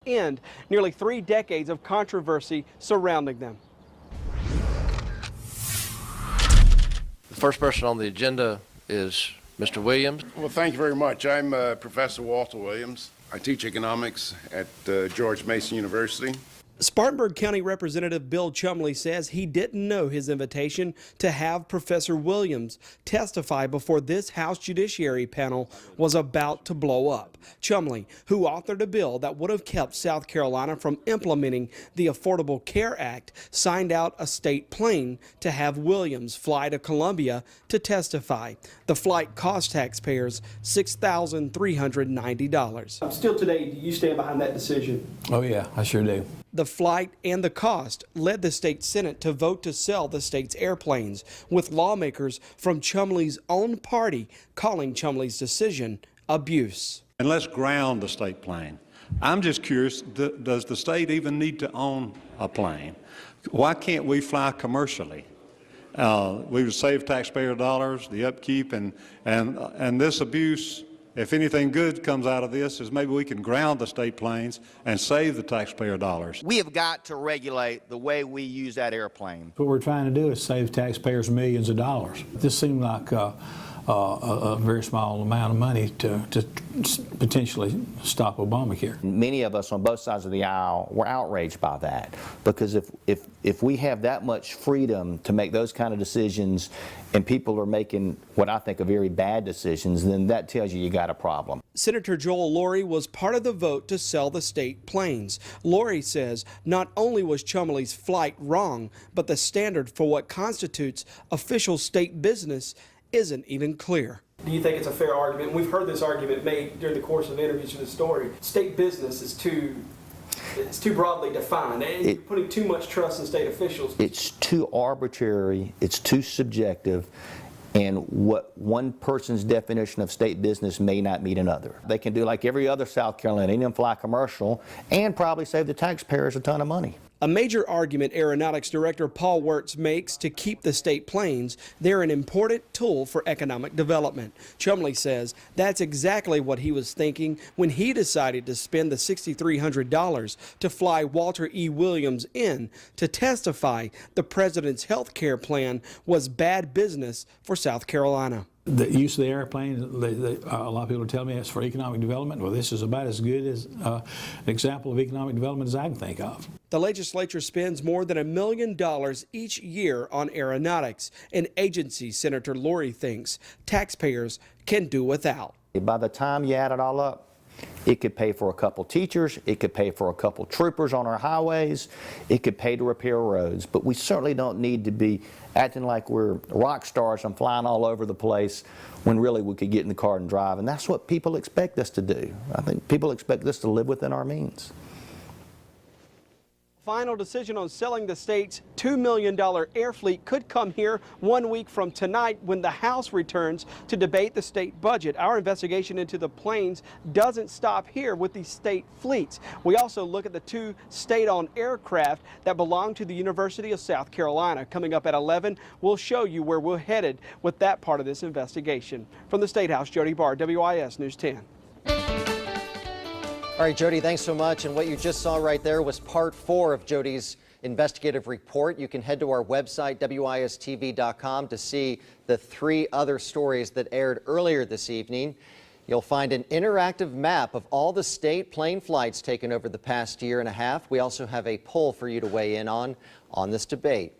end nearly 3 decades of controversy surrounding them. The first person on the agenda is Mr. Williams. Well, thank you very much. I'm Professor Walter Williams. I teach economics at George Mason University. Spartanburg County Representative Bill Chumley says he didn't know his invitation to have Professor Williams testify before this House Judiciary panel was about to blow up. Chumley, who authored a bill that would have kept South Carolina from implementing the Affordable Care Act, signed out a state plane to have Williams fly to Columbia to testify. The flight cost taxpayers $6,390. Still today, do you stand behind that decision? Oh yeah, I sure do. The flight and the cost led the state Senate to vote to sell the state's airplanes, with lawmakers from Chumley's own party calling Chumley's decision abuse. And let's ground the state plane. I'm just curious, does the state even need to own a plane? Why can't we fly commercially? We would save taxpayer dollars, the upkeep, and this abuse. If anything good comes out of this, is maybe we can ground the state planes and save the taxpayer dollars. We have got to regulate the way we use that airplane. What we're trying to do is save taxpayers millions of dollars. This seemed like a very small amount of money to potentially stop Obamacare. Many of us on both sides of the aisle were outraged by that, because if we have that much freedom to make those kind of decisions and people are making what I think are very bad decisions, then that tells you got a problem. Senator Joel Lorry was part of the vote to sell the state planes. Lorry says not only was Chumley's flight wrong, but the standard for what constitutes official state business isn't even clear. Do you think it's a fair argument? We've heard this argument made during the course of interviews for the story. State business is too broadly defined, and you're putting too much trust in state officials. It's too arbitrary, it's too subjective, and what one person's definition of state business may not meet another. They can do like every other South Carolinian, fly commercial, and probably save the taxpayers a ton of money. A major argument Aeronautics Director Paul Wirtz makes to keep the state planes, they're an important tool for economic development. Chumley says that's exactly what he was thinking when he decided to spend the $6,300 to fly Walter E. Williams in to testify the president's health care plan was bad business for South Carolina. The use of the airplane, a lot of people are telling me it's for economic development. Well, this is about as good as an example of economic development as I can think of. The legislature spends more than $1 million each year on aeronautics, an agency Senator Lorry thinks taxpayers can do without. By the time you add it all up, it could pay for a couple teachers, it could pay for a couple troopers on our highways, it could pay to repair roads, but we certainly don't need to be acting like we're rock stars and flying all over the place when really we could get in the car and drive, and that's what people expect us to do. I think people expect us to live within our means. Final decision on selling the state's $2 million air fleet could come here 1 week from tonight when the House returns to debate the state budget. Our investigation into the planes doesn't stop here with the state fleets. We also look at the 2 state-owned aircraft that belong to the University of South Carolina. Coming up at 11, we'll show you where we're headed with that part of this investigation. From the State House, Jody Barr, WIS News 10. All right, Jody, thanks so much. And what you just saw right there was part 4 of Jody's investigative report. You can head to our website, wistv.com, to see the 3 other stories that aired earlier this evening. You'll find an interactive map of all the state plane flights taken over the past year and a half. We also have a poll for you to weigh in on this debate.